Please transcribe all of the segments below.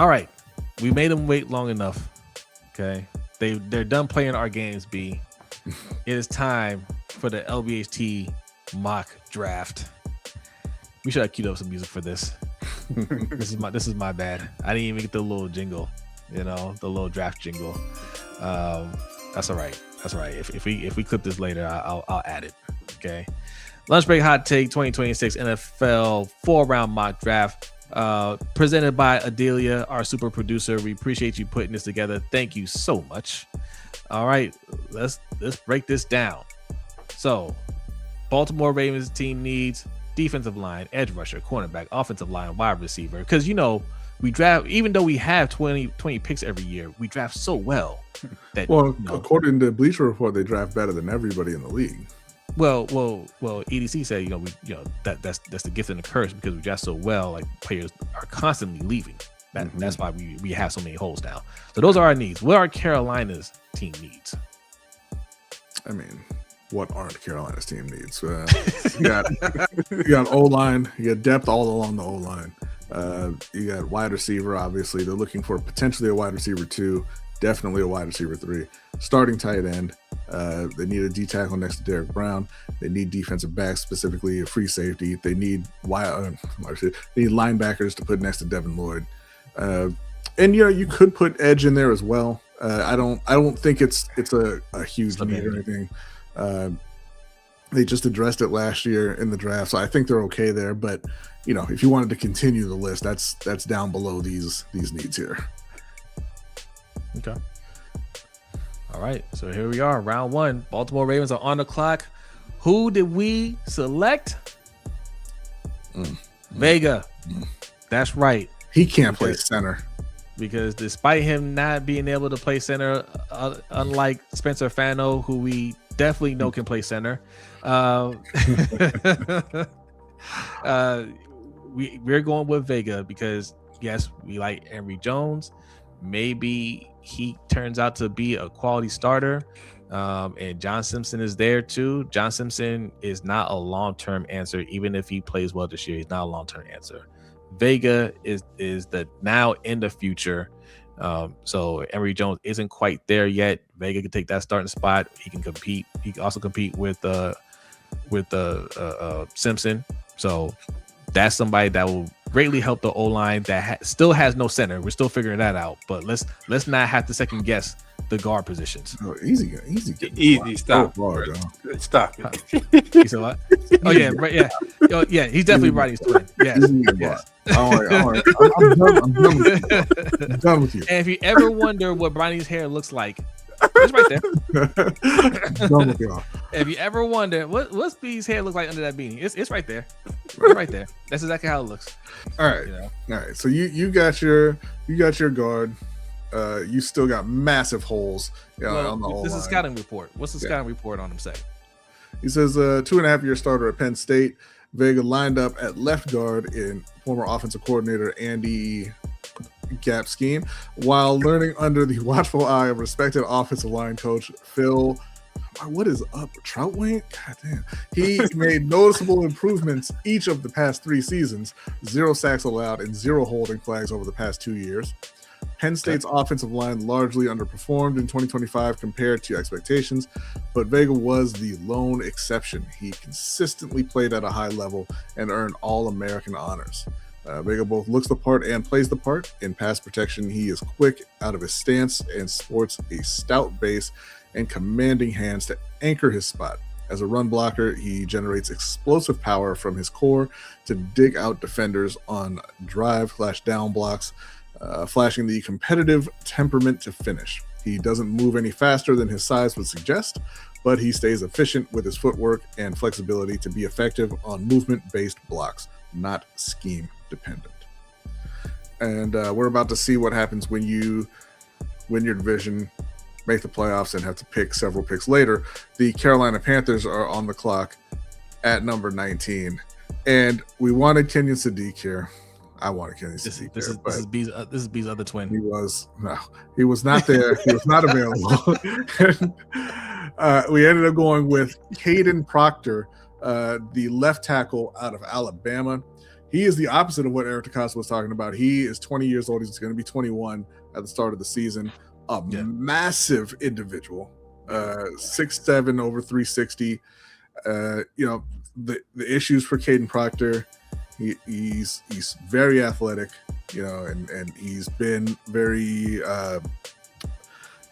All right, we made them wait long enough. Okay, they're done playing our games. B. It is time for the LBHT Mock Draft. We should have queued up some music for this. This is my bad. I didn't even get the little jingle, the little draft jingle. That's all right. If we clip this later, I'll add it. Okay. Lunch break hot take 2026 NFL 4-round mock draft. Presented by Adelia, our super producer. We appreciate you putting this together. Thank you so much. All right, let's break this down. So, Baltimore Ravens team needs defensive line, edge rusher, cornerback, offensive line, wide receiver. Because we draft, even though we have 20 picks every year, we draft so well that according to Bleacher Report, they draft better than everybody in the league. Well, EDC said, that's the gift and the curse because we draft so well. Like players are constantly leaving. That's why we have so many holes now. So those are our needs. What are Carolina's team needs? I mean, what aren't Carolina's team needs? You got O-line. You got depth all along the O-line. You got wide receiver. Obviously, they're looking for potentially a wide receiver 2. Definitely a wide receiver 3. Starting tight end. They need a D tackle next to Derek Brown. They need defensive backs, specifically a free safety. They need linebackers to put next to Devin Lloyd. And you could put edge in there as well. I don't think it's a huge need or anything. They just addressed it last year in the draft, so I think they're okay there. But if you wanted to continue the list, that's down below these needs here. Okay. All right, so here we are, round 1. Baltimore Ravens are on the clock. Who did we select? Vega. That's right. He can't play center. Because despite him not being able to play center, unlike Spencer Fano, who we definitely know can play center, we're going with Vega because, yes, we like Emory Jones. Maybe he turns out to be a quality starter. And John Simpson is there too. John Simpson is not a long-term answer. Even if he plays well this year, he's not a long-term answer. Vega is the now in the future. So Emory Jones isn't quite there yet. Vega can take that starting spot. He can compete. He can also compete with Simpson. So that's somebody that will greatly help the O-line that still has no center. We're still figuring that out. But let's not have to second guess the guard positions. Oh, easy. Stop. Stop it. You said what? Oh yeah, right. Yeah. Oh yeah. He's definitely Brodny's twin. Yes. All right. I'm done with you. And if you ever wonder what Brodny's hair looks like, it's right there. Done with y'all. If you ever wonder what's B's hair look like under that beanie, it's right there. Right there. That's exactly how it looks. All right. All right. So you got your guard. You still got massive holes. On the whole this is line. scouting report. What's the scouting report on him say? He says 2.5-year starter at Penn State. Vega lined up at left guard in former offensive coordinator Andy Gap scheme, while learning under the watchful eye of respected offensive line coach Phil. What is up, Troutway? God damn. He made noticeable improvements each of the past 3 seasons. 0 sacks allowed and 0 holding flags over the past 2 years. Penn State's offensive line largely underperformed in 2025 compared to expectations, but Vega was the lone exception. He consistently played at a high level and earned All-American honors. Vega both looks the part and plays the part. In pass protection, he is quick out of his stance and sports a stout base and commanding hands to anchor his spot. As a run blocker, he generates explosive power from his core to dig out defenders on drive/down blocks, flashing the competitive temperament to finish. He doesn't move any faster than his size would suggest, but he stays efficient with his footwork and flexibility to be effective on movement-based blocks, not scheme-dependent. And we're about to see what happens when you win your division, make the playoffs, and have to pick several picks later. The Carolina Panthers are on the clock at number 19, and we wanted Kenyon Sadiq here. I wanted Kenyon Sadiq this is B's other twin. He was not there. He was not available. We ended up going with Caden Proctor, the left tackle out of Alabama. he is the opposite of what Eric DeCosta was talking about. He is 20 years old. He's going to be 21 at the start of the season. A massive individual, 6'7", over 360. You know, the issues for Caden Proctor, he's very athletic, you know, and he's been very I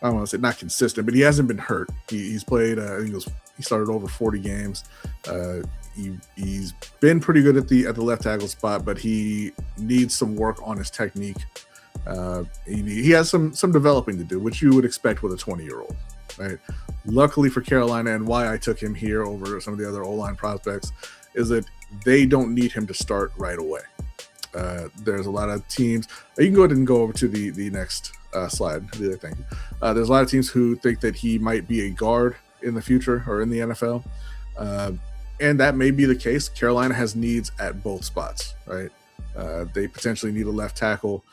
don't want to say not consistent, but he hasn't been hurt. He's played I think he started over 40 games. He's been pretty good at the left tackle spot, but he needs some work on his technique. He has some developing to do, which you would expect with a 20-year-old, right? Luckily for Carolina, and why I took him here over some of the other O-line prospects, is that they don't need him to start right away. There's a lot of teams. You can go ahead and go over to the next slide. The other thing, there's a lot of teams who think that he might be a guard in the future or in the NFL, and that may be the case. Carolina has needs at both spots, right? They potentially need a left tackle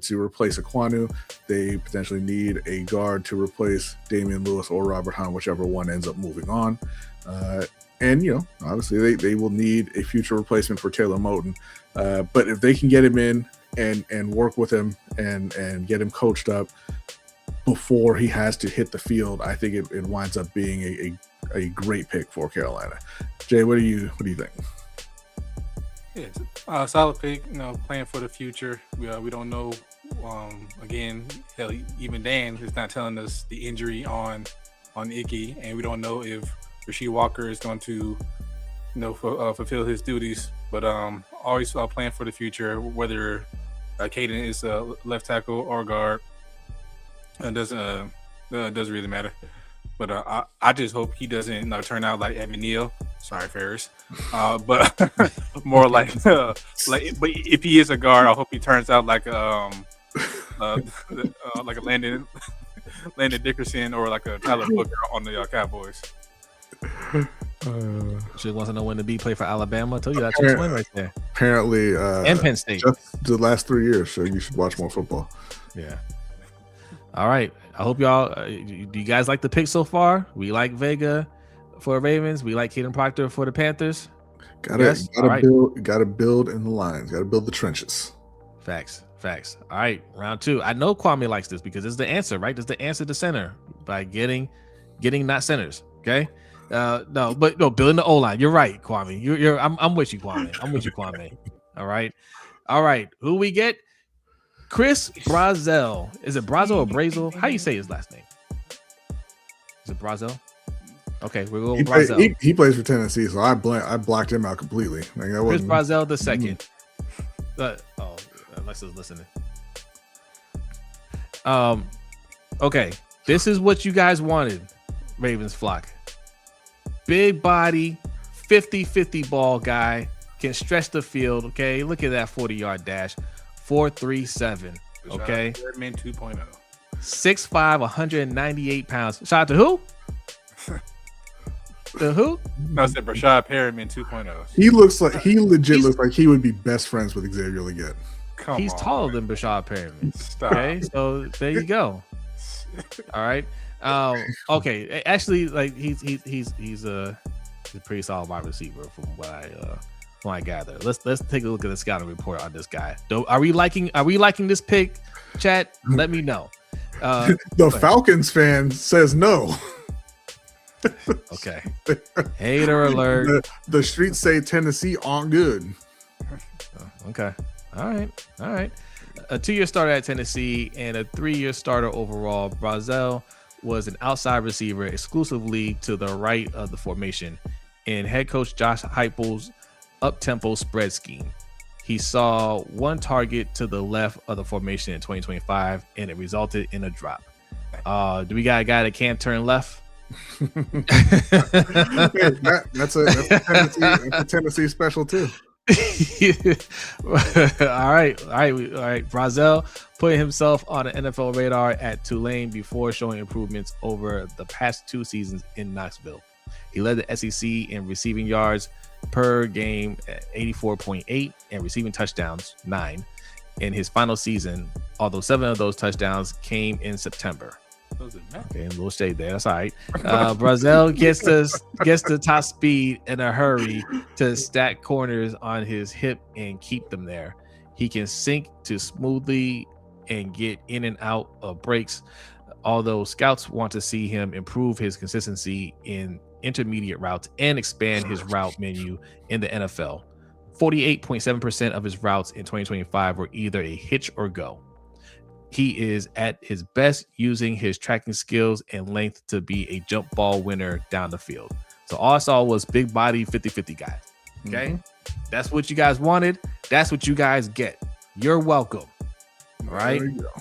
to replace Ekwonu. They potentially need a guard to replace Damian Lewis or Robert Hunt, whichever one ends up moving on. And, you know, obviously they will need a future replacement for Taylor Moton. But if they can get him in and work with him and get him coached up before he has to hit the field, I think it winds up being a great pick for Carolina. Jay, what do you think? Yeah, solid pick. You know, playing for the future. We don't know. Again, hell, even Dan is not telling us the injury on Icky, and we don't know if Rasheed Walker is going to, you know, fulfill his duties. But always playing for the future, whether Caden is a left tackle or guard, it doesn't really matter. But I just hope he doesn't turn out like Evan Neal. Sorry, Ferris. But more like but if he is a guard, I hope he turns out like like a Landon Dickerson or like a Tyler Booker on the Cowboys. She wants to know when to play for Alabama. I told you that's your win right there. Apparently, and Penn State. Just the last 3 years, so you should watch more football. Yeah. All right. I hope y'all. Do you guys like the pick so far? We like Vega for the Ravens. We like Caden Proctor for the Panthers. Gotta build in the lines. Gotta build the trenches. Facts. All right, round 2. I know Kwame likes this because it's the answer, right? It's the answer to center by getting not centers. Okay. Building the O-line. You're right, Kwame. I'm with you, Kwame. All right. Who we get? Chris Brazel. Is it Brazel or Brazel? How you say his last name? Is it Brazel? Okay, we're going with Brazel. He plays for Tennessee, so I blocked him out completely. Like, Chris Brazel the second. Alexa's listening. Okay, this is what you guys wanted, Ravens flock. Big body, 50-50 ball guy, can stretch the field. Okay, look at that 40-yard dash. 4.37. Okay. Perriman 2.0. 6'5", 198 pounds. Shout out to who? The who? No, I said Brashad Perriman 2.0. He legit looks like he would be best friends with Xavier Legette. He's taller than Brashad Perriman. Stop. Okay, so there you go. All right. Okay. Actually, like he's a pretty solid wide receiver from what I gather. Let's take a look at the scouting report on this guy. Are we liking this pick, chat? Let me know. The Falcons fan says no. Okay. Hater alert. The streets say Tennessee aren't good. Okay. All right. A 2-year starter at Tennessee and a 3-year starter overall. Brazel was an outside receiver exclusively to the right of the formation in head coach Josh Heupel's up-tempo spread scheme. He saw one target to the left of the formation in 2025, and it resulted in a drop. Do we got a guy that can't turn left? That's a Tennessee special too. All right. Brazel put himself on an NFL radar at Tulane before showing improvements over the past 2 seasons in Knoxville. He led the SEC in receiving yards per game at 84.8 and receiving touchdowns 9 in his final season, although 7 of those touchdowns came in September. Does it matter? Okay, a little shade there. That's all right. Brazel gets the top speed in a hurry to stack corners on his hip and keep them there. He can sink to smoothly and get in and out of breaks. Although scouts want to see him improve his consistency in intermediate routes and expand his route menu in the NFL. 48.7% of his routes in 2025 were either a hitch or go. He is at his best using his tracking skills and length to be a jump ball winner down the field. So all I saw was big body 50-50 guys. Okay. That's what you guys wanted. That's what you guys get. You're welcome. All right. There you go.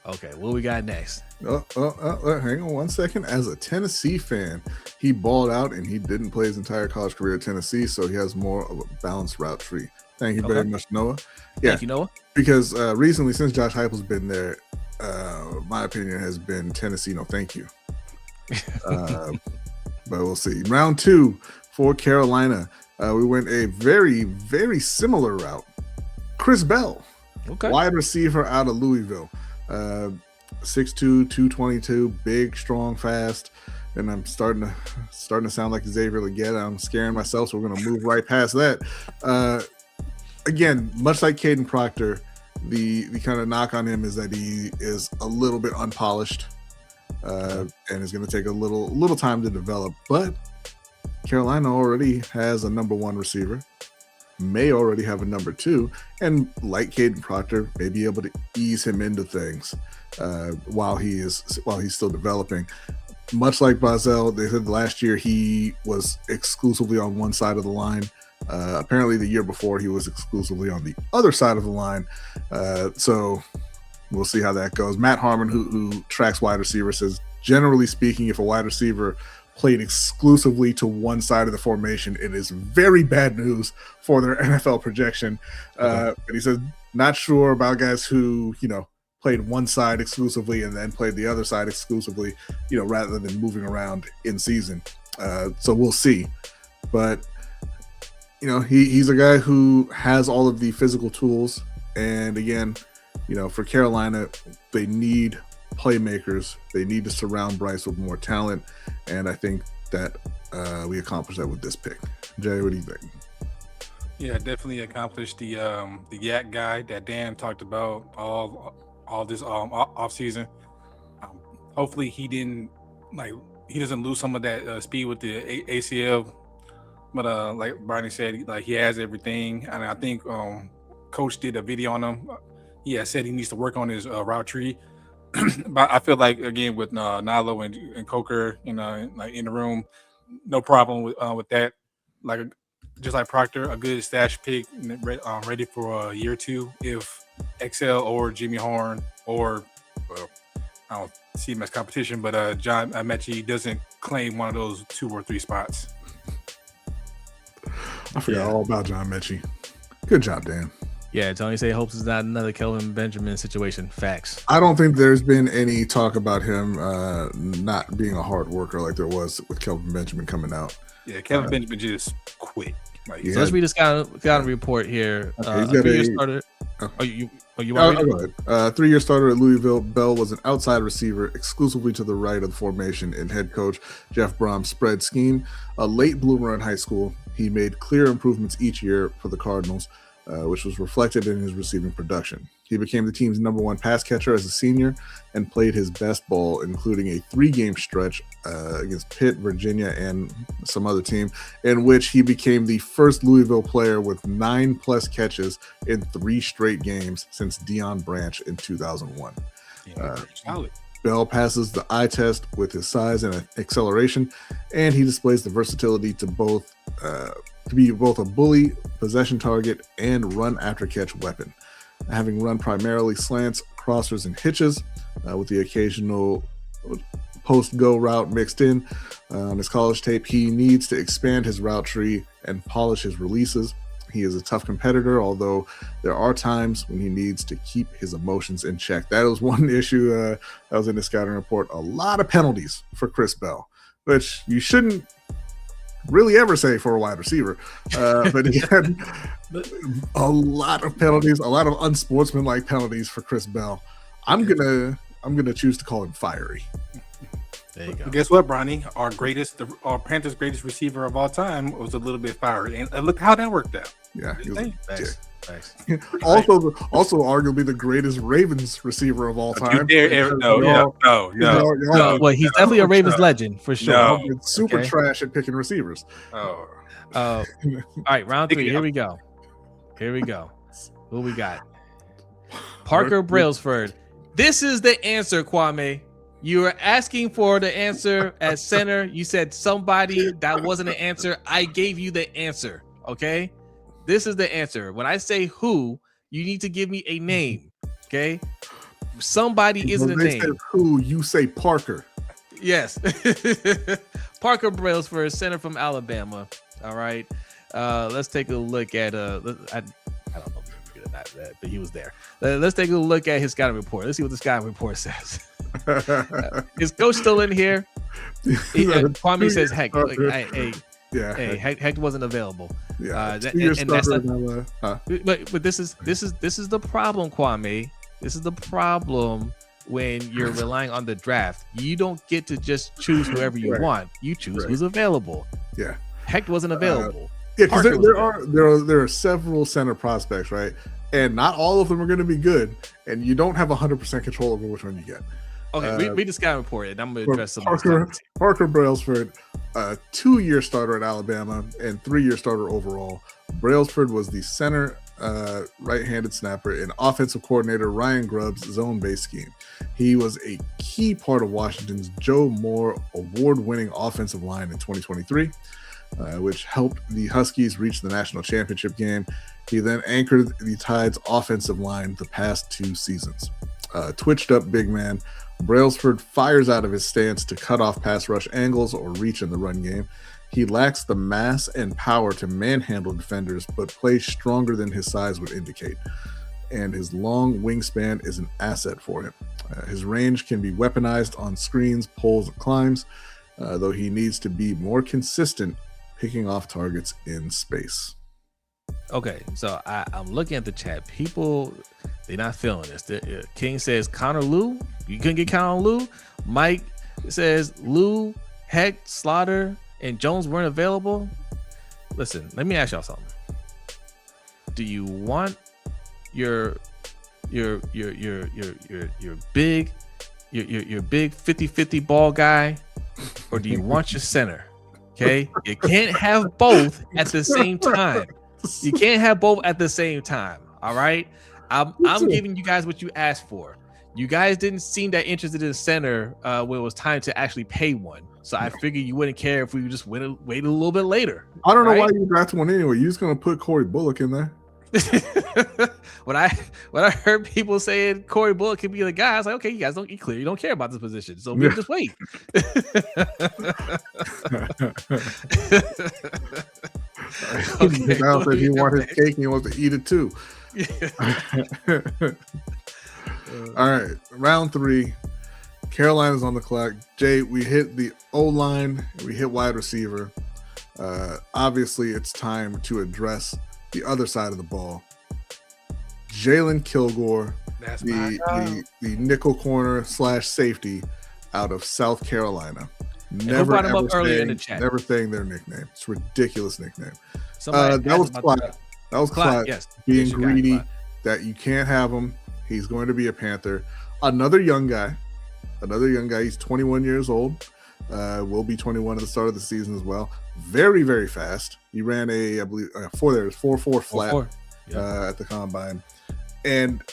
Okay. What we got next? Hang on one second. As a Tennessee fan, he balled out and he didn't play his entire college career at Tennessee, so he has more of a balanced route tree. Thank you very much, Noah. Yeah, Thank you, Noah. Because recently, since Josh Heupel's been there, my opinion has been Tennessee, no thank you. But we'll see. Round 2 for Carolina. We went a very, very similar route. Chris Bell, wide receiver out of Louisville. 6'2", 222, big, strong, fast. And I'm starting to sound like Xavier Legette. I'm scaring myself, so we're going to move right past that. Again, much like Caden Proctor, the kind of knock on him is that he is a little bit unpolished and is going to take a little time to develop. But Carolina already has a number 1 receiver, may already have a number 2, and like Caden Proctor, may be able to ease him into things while he's still developing. Much like Brazel, they said last year he was exclusively on one side of the line. Apparently the year before he was exclusively on the other side of the line. So we'll see how that goes. Matt Harmon, who tracks wide receivers, says, generally speaking, if a wide receiver played exclusively to one side of the formation, it is very bad news for their NFL projection. But he says, not sure about guys who, played one side exclusively and then played the other side exclusively, rather than moving around in season. So we'll see. But, he's a guy who has all of the physical tools. And again, for Carolina, they need playmakers. They need to surround Bryce with more talent. And I think that we accomplished that with this pick. Jay, what do you think? Yeah, definitely accomplished the yak guy that Dan talked about all this off season. Hopefully he doesn't lose some of that speed with the ACL. But like Brodny said, he has everything, and I think Coach did a video on him. He has said he needs to work on his route tree. But I feel like again with Nalo and Coker, in the room, no problem with that. Just like Proctor, a good stash pick, ready for a year 2 if XL or Jimmy Horn or I don't see him as competition, but John Mechie doesn't claim one of those 2 or 3 spots. I forgot all about John Mechie. Good job, Dan. Yeah, Tony say hopes it's not another Kelvin Benjamin situation. Facts. I don't think there's been any talk about him not being a hard worker like there was with Kelvin Benjamin coming out. Yeah, Kelvin Benjamin just quit. So let's read this kind of report here. Okay, he's got a 3-year starter. You want to go ahead. 3-year starter at Louisville. Bell was an outside receiver exclusively to the right of the formation in head coach Jeff Brom's spread scheme. A late bloomer in high school, he made clear improvements each year for the Cardinals, which was reflected in his receiving production. He became the team's number 1 pass catcher as a senior and played his best ball, including a 3-game stretch against Pitt, Virginia, and some other team, in which he became the first Louisville player with 9+ catches in 3 straight games since Deion Branch in 2001. Bell passes the eye test with his size and acceleration, and he displays the versatility to be both a bully, possession target, and run after catch weapon. Having run primarily slants, crossers, and hitches, with the occasional post-go route mixed in. On his college tape, he needs to expand his route tree and polish his releases. He is a tough competitor, although there are times when he needs to keep his emotions in check. That was one issue that was in the scouting report. A lot of penalties for Chris Bell, which you shouldn't really ever say for a wide receiver. But he had a lot of penalties, a lot of unsportsmanlike penalties for Chris Bell. I'm gonna gonna choose to call him Fiery. There you go. But guess what, Brodny? Our Panthers' greatest receiver of all time was a little bit fiery, and look how that worked out. Yeah, he was Thanks. also arguably the greatest Ravens receiver of all time. No. Well, he's definitely a Ravens legend for sure. No. Super trash at picking receivers. Oh. All right, round 3. Here we go. Who we got? Parker Brailsford. This is the answer, Kwame. You were asking for the answer at center. You said somebody that wasn't an answer. I gave you the answer. Okay. This is the answer. When I say who, you need to give me a name. Okay. Somebody isn't a name. Said who, you say Parker. Yes. Parker Brailsford, center from Alabama. All right. Let's take a look at I don't know if he's good or not, but he was there. Let's take a look at his scouting report. Let's see what the scouting report says. Is coach still in here? Kwame says heck. Heck wasn't available. Yeah, but this is the problem, Kwame. This is the problem when you're relying on the draft. You don't get to just choose whoever you want. You choose who's available. Yeah, Heck wasn't available. Because there are several center prospects, right? And not all of them are going to be good, and you don't have 100% control over which one you get. Okay, read the scouting report, and I'm going to address some Parker Brailsford, a 2-year starter at Alabama and 3-year starter overall. Brailsford was the center right-handed snapper and offensive coordinator Ryan Grubb's zone-based scheme. He was a key part of Washington's Joe Moore award-winning offensive line in 2023, which helped the Huskies reach the national championship game. He then anchored the Tide's offensive line the past 2 seasons. Twitched up big man, Brailsford fires out of his stance to cut off pass rush angles or reach in the run game. He lacks the mass and power to manhandle defenders, but plays stronger than his size would indicate. And his long wingspan is an asset for him. His range can be weaponized on screens, pulls, and climbs, though he needs to be more consistent picking off targets in space. Okay, so I'm looking at the chat. People, they're not feeling this. King says Connor Lew. You couldn't get Connor Lew. Mike says Lew, Heck, Slaughter, and Jones weren't available. Listen, let me ask y'all something. Do you want your big 50-50 ball guy, or do you want your center? Okay, you can't have both at the same time. You can't have both at the same time. All right. I'm giving you guys what you asked for. You guys didn't seem that interested in center when it was time to actually pay one. So I figured you wouldn't care if we just waited a little bit later. I don't know why you drafted one anyway. You're just gonna put Corey Bullock in there. when I heard people saying Corey Bullock could be the guy, I was like, okay, you guys don't clear. You don't care about this position, so we'll just wait. Okay, now that he wants his cake and he wants to eat it too. All right, round 3. Carolina's on the clock. Jay, we hit the O-line, we hit wide receiver. Obviously, it's time to address the other side of the ball. Jalen Kilgore, the nickel corner / safety out of South Carolina. Never brought him up earlier in the chat. Never saying their nickname. It's a ridiculous nickname. That was Clyde. That was Clyde being greedy that you can't have him. He's going to be a Panther. Another young guy. He's 21 years old. Will be 21 at the start of the season as well. Very, very fast. He ran I believe 4.4 flat at the combine. And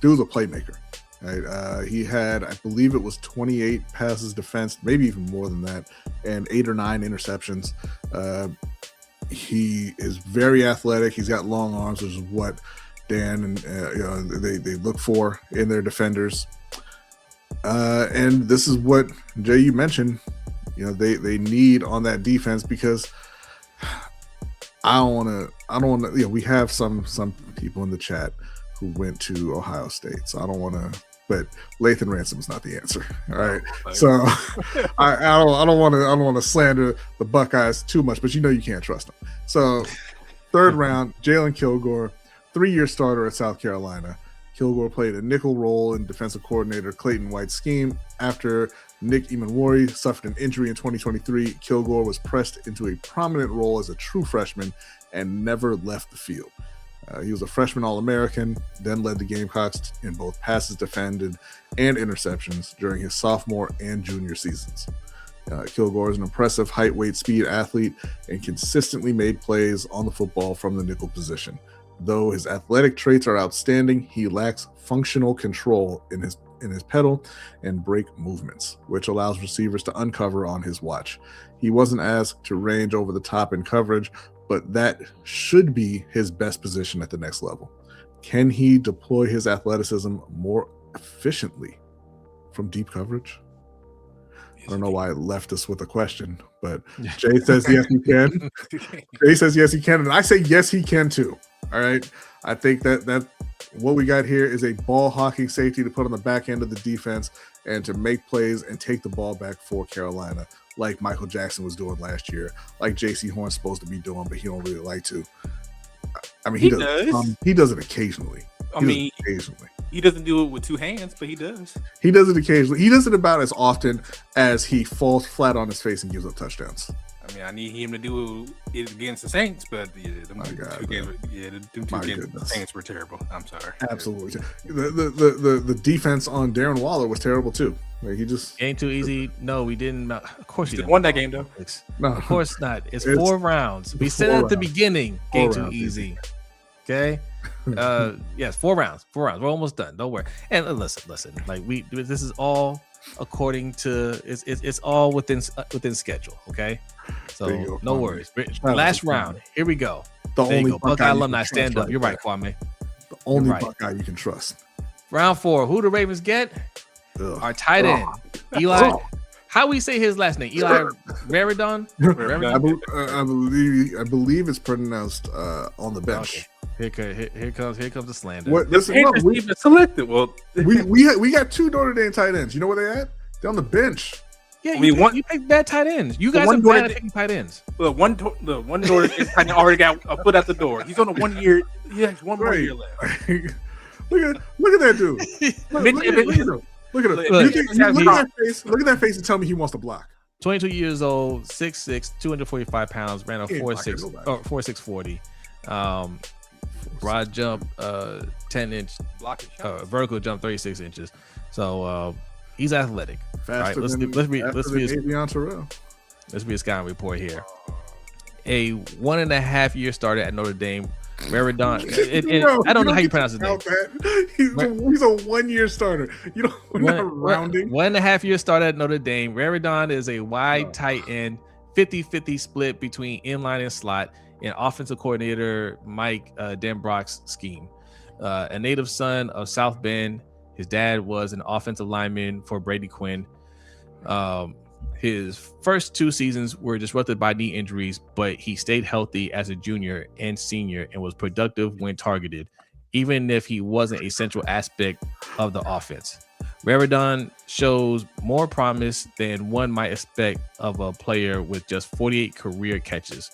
dude's a playmaker. Right? He had, I believe it was 28 passes defense, maybe even more than that, and 8 or 9 interceptions. He is very athletic. He's got long arms, which is what Dan and they look for in their defenders. And this is what Jay, you mentioned, they need on that defense, because I don't want to, we have some people in the chat who went to Ohio State, so I don't want to, but Lathan Ransom is not the answer. All right. So I don't want to slander the Buckeyes too much, but you can't trust them. So 3rd round, Jalen Kilgore, 3-year starter at South Carolina. Kilgore played a nickel role in defensive coordinator Clayton White's scheme. After Nick Emanwori suffered an injury in 2023, Kilgore was pressed into a prominent role as a true freshman and never left the field. He was a freshman All-American, then led the Gamecocks in both passes defended and interceptions during his sophomore and junior seasons. Kilgore is an impressive height, weight, speed athlete and consistently made plays on the football from the nickel position. Though his athletic traits are outstanding, he lacks functional control in his pedal and break movements, which allows receivers to uncover on his watch. He wasn't asked to range over the top in coverage, but that should be his best position at the next level. Can he deploy his athleticism more efficiently from deep coverage? I don't know why I left us with a question, but Jay says yes, he can. Jay says yes, he can, and I say yes, he can too. All right. I think that what we got here is a ball hawking safety to put on the back end of the defense and to make plays and take the ball back for Carolina, like Michael Jackson was doing last year, like J.C. Horn's supposed to be doing, but he don't really like to. I mean, he does. He does it occasionally. Occasionally. He doesn't do it with two hands, but he does. He does it occasionally. He does it about as often as he falls flat on his face and gives up touchdowns. I mean, I need him to do it against the Saints, but the two games the Saints were terrible. I'm sorry. Absolutely. The defense on Darren Waller was terrible too. Like, he just ain't too easy. No, we didn't. Of course, he didn't won that game though. No, of course not. It's 4 rounds. We said at the beginning, ain't too easy. Okay. Yes, 4 rounds. 4 rounds. We're almost done. Don't worry. And listen. Like this is all according to it's all within schedule. Okay. So no worries. Last round. Here we go. The only Buckeye alumni stand up. You're right, Kwame. The only Buckeye you can trust. Round 4. Who the Ravens get? Our tight end, Eli. How we say his last name? Eli Raridon? I believe it's pronounced on the bench. Okay. Here comes the slander. What? We selected. Well, we got 2 Notre Dame tight ends. You know where they at? They're on the bench. Yeah, you pick bad tight ends. You guys are bad at picking tight ends. The one Notre Dame tight end already got a foot out the door. He's on a 1 year. He has 1 more year left. Look at that dude. Look at him. Look at that face and tell me he wants to block. 22 years old, 6'6", 245 pounds, ran a 4.6 40. Broad jump, 10-inch, vertical jump, 36 inches. So he's athletic. Faster let's than Avion Terrell. Let's read a scouting report here. A 1.5 year starter at Notre Dame. Raridon. I don't know how you pronounce his name. He's a 1 year starter. We're not rounding. 1.5 year starter at Notre Dame. Raridon is a wide tight end, 50-50 split between inline and slot in offensive coordinator Mike Denbrock's scheme. A native son of South Bend, his dad was an offensive lineman for Brady Quinn. His first 2 seasons were disrupted by knee injuries, but he stayed healthy as a junior and senior and was productive when targeted, even if he wasn't a central aspect of the offense. Raridon shows more promise than one might expect of a player with just 48 career catches.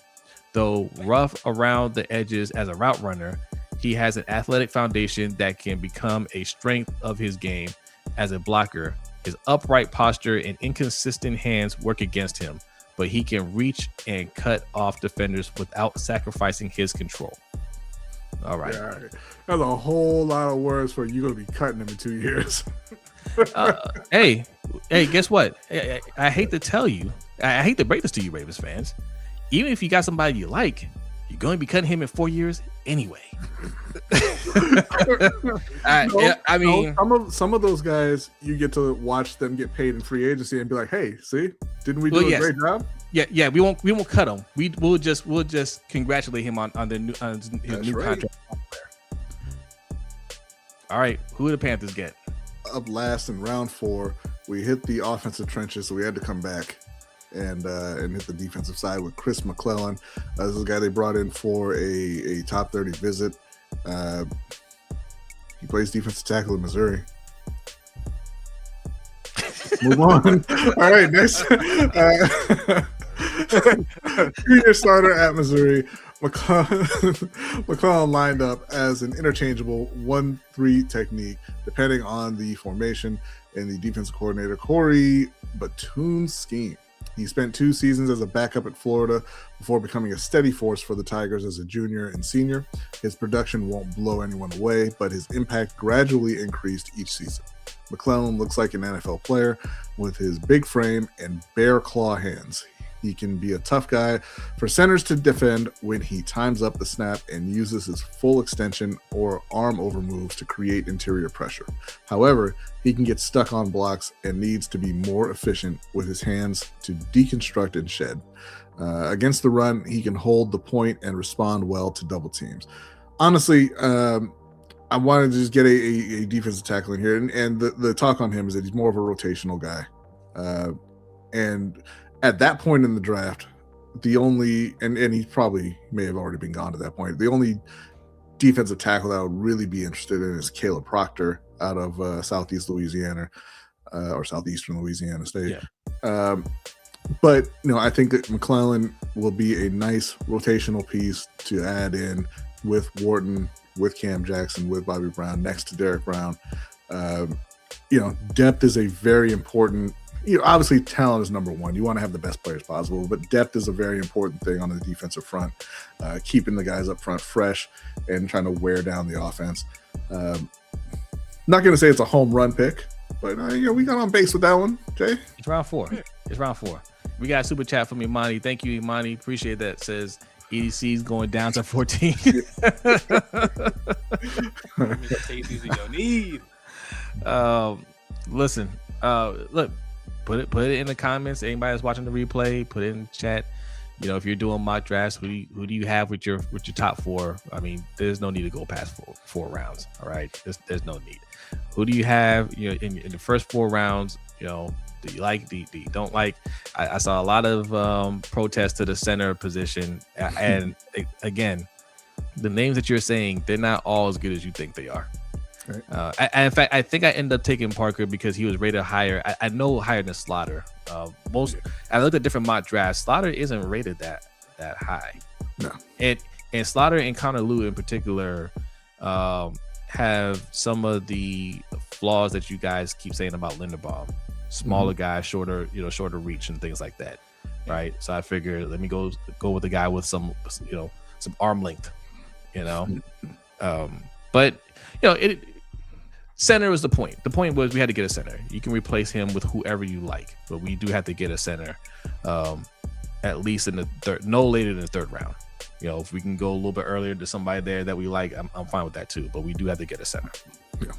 Though rough around the edges as a route runner, he has an athletic foundation that can become a strength of his game as a blocker. His upright posture and inconsistent hands work against him, but he can reach and cut off defenders without sacrificing his control. All right. Yeah, that's a whole lot of words for you going to be cutting him in 2 years. Hey, guess what? I hate to tell you, I hate to break this to you, Ravens fans. Even if you got somebody you like, you're going to be cutting him in 4 years anyway. I mean, some of those guys, you get to watch them get paid in free agency and be like, "Hey, see, didn't we do a great job?" Yeah. We won't cut him. We'll just congratulate him on his new contract. All right, who do the Panthers get? Up last in round 4, we hit the offensive trenches, so we had to come back and hit the defensive side with Chris McClellan. This is a guy they brought in for a top 30 visit. He plays defensive tackle in Missouri. Move on. All right, next. 2-year starter at Missouri. McClellan lined up as an interchangeable 1-3 technique, depending on the formation and the defensive coordinator Corey Batoon's scheme. He spent 2 seasons as a backup at Florida before becoming a steady force for the Tigers as a junior and senior. His production won't blow anyone away, but his impact gradually increased each season. McClellan looks like an NFL player with his big frame and bare claw hands. He can be a tough guy for centers to defend when he times up the snap and uses his full extension or arm over moves to create interior pressure. However, he can get stuck on blocks and needs to be more efficient with his hands to deconstruct and shed. Against the run, he can hold the point and respond well to double teams. Honestly, I wanted to just get a defensive tackle in here, and the talk on him is that he's more of a rotational guy. And at that point in the draft, the only, and he probably may have already been gone at that point, the only defensive tackle that I would really be interested in is Caleb Proctor out of Southeast Louisiana, or Southeastern Louisiana State. Yeah. But, I think that McClellan will be a nice rotational piece to add in with Wharton, with Cam Jackson, with Bobby Brown, next to Derek Brown. Depth is a very important, obviously talent is number one. You want to have the best players possible, but depth is a very important thing on the defensive front, keeping the guys up front fresh and trying to wear down the offense. Not going to say it's a home run pick, but we got on base with that one, Jay. It's round 4. We got a super chat from Imani. Thank you, Imani. Appreciate that. It says EDC's going down to 14. Listen, look, put it in the comments. Anybody that's watching the replay, put it in the chat. If you're doing mock drafts, who do you have with your top 4? I mean, there's no need to go past four rounds. All right, there's no need. Who do you have? In the first 4 rounds, do you like? Do you don't like? I saw a lot of protests to the center position, and again, the names that you're saying, they're not all as good as you think they are. Right. In fact, I think I ended up taking Parker because he was rated higher. I know higher than Slaughter. I looked at different mock drafts. Slaughter isn't rated that high. No, and Slaughter and Connor Lew in particular have some of the flaws that you guys keep saying about Linderbaum. Smaller guy, shorter reach and things like that, right? So I figured, let me go with a guy with some arm length, But center was the point. The point was we had to get a center. You can replace him with whoever you like, but we do have to get a center, at least in the third, no later than the 3rd round. If we can go a little bit earlier to somebody there that we like, I'm fine with that too. But we do have to get a center. Yeah.